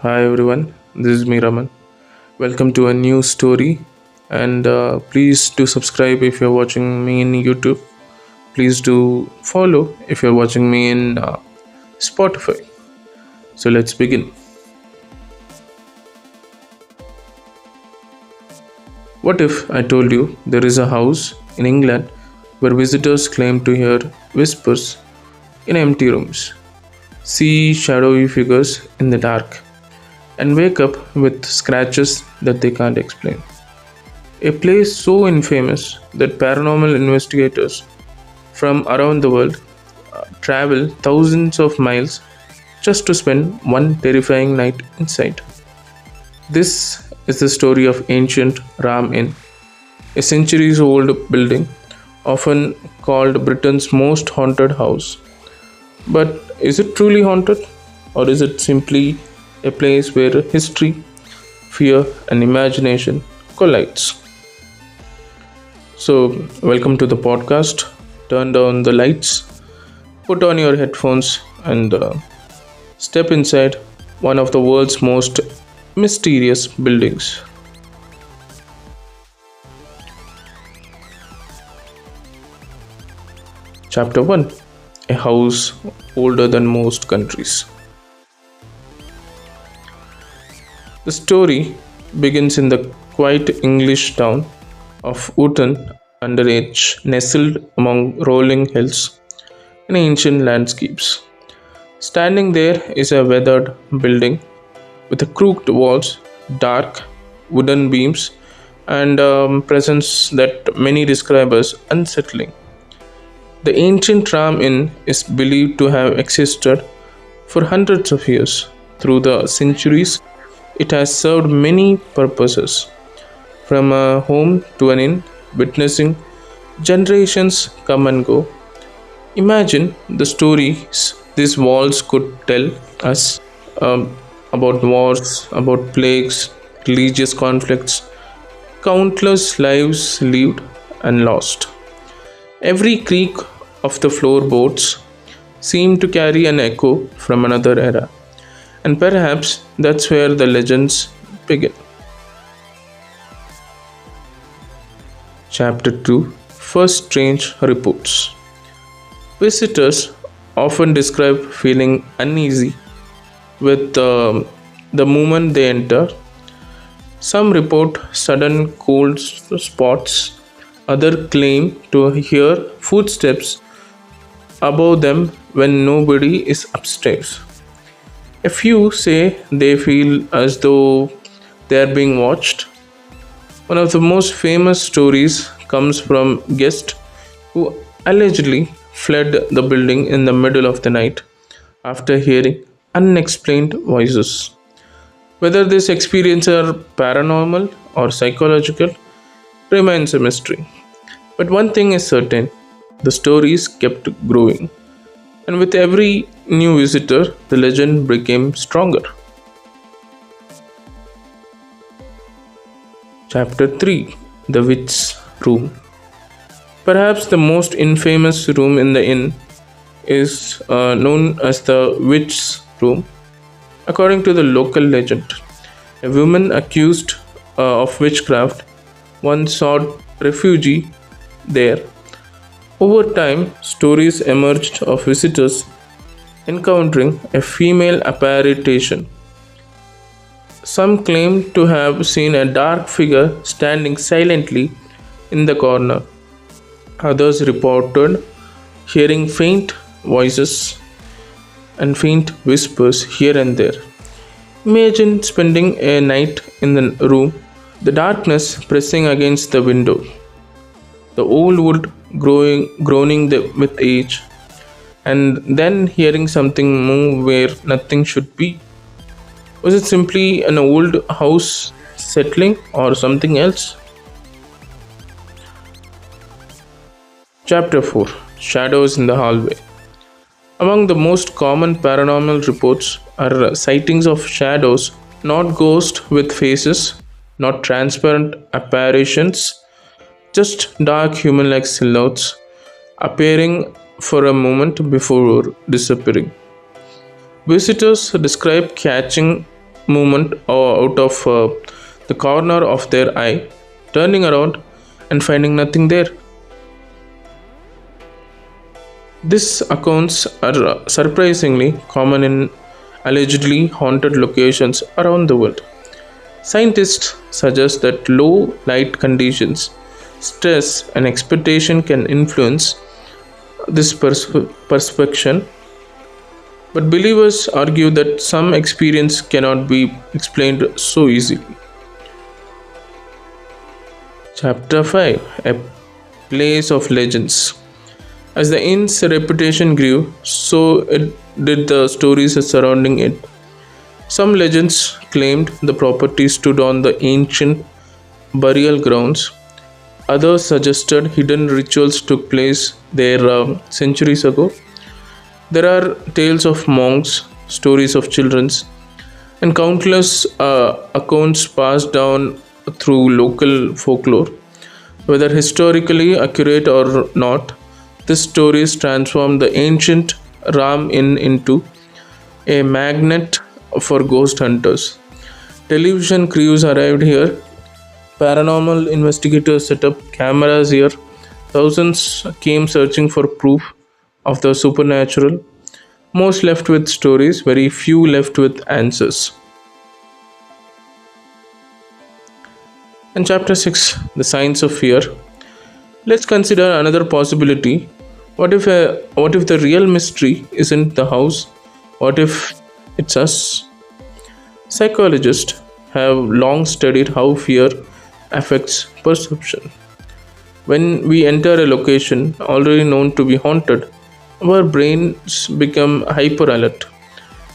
Hi everyone, this is me Raman. Welcome to a new story, and please do subscribe if you're watching me in YouTube. Please do follow if you're watching me in Spotify. So let's begin. What if I told you there is a house in England where visitors claim to hear whispers in empty rooms, see shadowy figures in the dark, and wake up with scratches that they can't explain? A place so infamous that paranormal investigators from around the world travel thousands of miles just to spend one terrifying night inside. This is the story of ancient Ram Inn, a centuries old building often called Britain's most haunted house. But is it truly haunted, or is it simply a place where history, fear, and imagination collides? So, welcome to the podcast. Turn down the lights, put on your headphones, and step inside one of the world's most mysterious buildings. Chapter 1: A house older than most countries. The story begins in the quiet English town of Wootton under Edge, nestled among rolling hills and ancient landscapes. Standing there is a weathered building with crooked walls, dark wooden beams, and presence that many describe as unsettling. The ancient Ram Inn is believed to have existed for hundreds of years. Through the centuries, it has served many purposes, from a home to an inn, witnessing generations come and go. Imagine the stories these walls could tell us about wars, about plagues, religious conflicts, countless lives lived and lost. Every creak of the floorboards seemed to carry an echo from another era, and perhaps that's where the legends begin. Chapter 2: First Strange Reports. Visitors often describe feeling uneasy with the moment they enter. Some report sudden cold spots, others claim to hear footsteps above them when nobody is upstairs. A few say they feel as though they are being watched. One of the most famous stories comes from guests who allegedly fled the building in the middle of the night after hearing unexplained voices. Whether these experiences are paranormal or psychological remains a mystery. But one thing is certain: the stories kept growing, and with every new visitor, the legend became stronger. Chapter 3: The Witch's Room. Perhaps the most infamous room in the inn is known as the Witch's Room. According to the local legend, a woman accused of witchcraft once sought refuge there. Over time, stories emerged of visitors encountering a female apparition. Some claimed to have seen a dark figure standing silently in the corner. Others reported hearing faint voices and faint whispers here and there. Imagine spending a night in the room, the darkness pressing against the window, the old wood groaning with age, and then hearing something move where nothing should be. Was it simply an old house settling or something else? Chapter 4: Shadows in the Hallway. Among the most common paranormal reports are sightings of shadows, not ghosts with faces, not transparent apparitions, just dark human like silhouettes appearing for a moment before disappearing. Visitors describe catching movement or out of the corner of their eye, turning around and finding nothing there. These accounts are surprisingly common in allegedly haunted locations around the world. Scientists suggest that low light conditions, stress, and expectation can influence this perception, but believers argue that some experience cannot be explained so easily. Chapter 5, A Place of Legends. As the inn's reputation grew, so did the stories surrounding it. Some legends claimed the property stood on the ancient burial grounds. Others suggested hidden rituals took place there centuries ago. There are tales of monks, stories of children, and countless accounts passed down through local folklore. Whether historically accurate or not, these stories transformed the ancient Ram Inn into a magnet for ghost hunters. Television crews arrived here, paranormal investigators set up cameras here, thousands came searching for proof of the supernatural. Most left with stories, very few left with answers. And chapter 6, The Signs of Fear. Let's consider another possibility. What if the real mystery isn't the house? What if it's us? Psychologists have long studied how fear affects perception. When we enter a location already known to be haunted, our brains become hyper alert.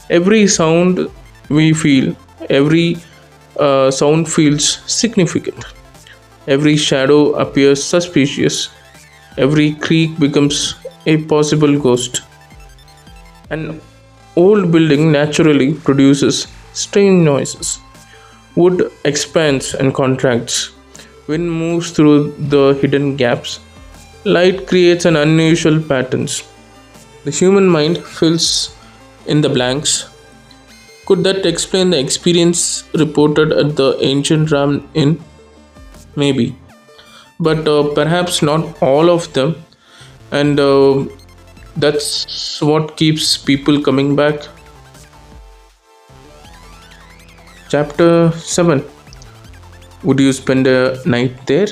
Every sound we feel, every sound feels significant. Every shadow appears suspicious. Every creak becomes a possible ghost. An old building naturally produces strange noises. Wood expands and contracts. Wind moves through the hidden gaps. Light creates an unusual patterns. The human mind fills in the blanks. Could that explain the experience reported at the ancient Ram Inn? Maybe, but perhaps not all of them, and that's what keeps people coming back. Chapter 7. Would you spend a night there?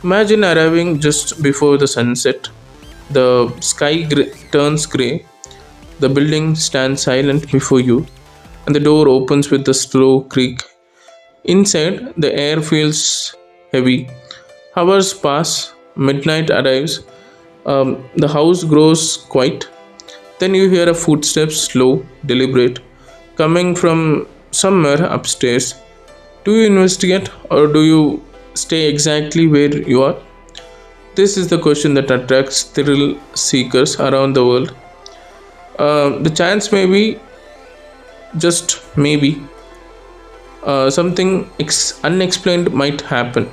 Imagine arriving just before the sunset. The sky turns grey, the building stands silent before you, and the door opens with a slow creak. Inside, the air feels heavy. Hours pass, midnight arrives, the house grows quiet. Then you hear a footsteps, slow, deliberate, coming from somewhere upstairs. Do you investigate or do you stay exactly where you are? This is the question that attracts thrill seekers around the world. The chance may be, just maybe, something unexplained might happen.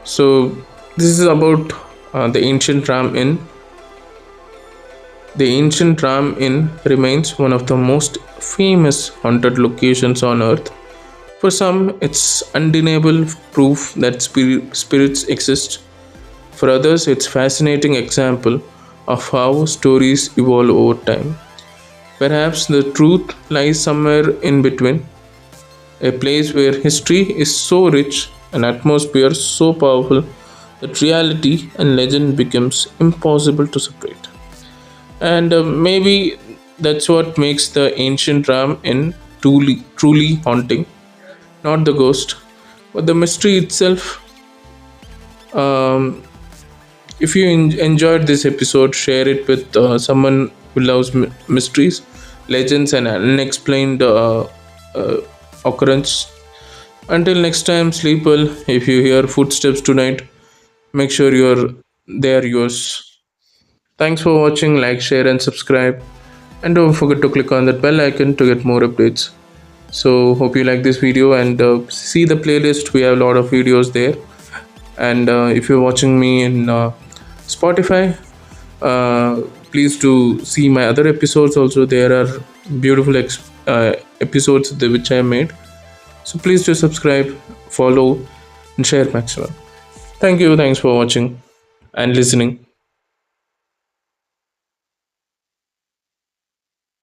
So, this is about the ancient Ram Inn. The ancient Ram Inn remains one of the most famous haunted locations on earth. For some, it's undeniable proof that spirits exist. For others, it's fascinating example of how stories evolve over time. Perhaps the truth lies somewhere in between, a place where history is so rich and atmosphere so powerful that reality and legend becomes impossible to separate. And maybe that's what makes the ancient Ram Inn truly haunting. Not the ghost, but the mystery itself. Um, if you enjoyed this episode, share it with someone who loves mysteries, legends, and unexplained occurrence. Until next time, sleep well. If you hear footsteps tonight, make sure they are yours. Thanks for watching. Like, share, and subscribe. And don't forget to click on that bell icon to get more updates. So hope you like this video and see the playlist. We have a lot of videos there. And if you're watching me in Spotify, please do see my other episodes also. There are beautiful episodes which I made. So please do subscribe, follow, and share maximum. Thank you. Thanks for watching and listening.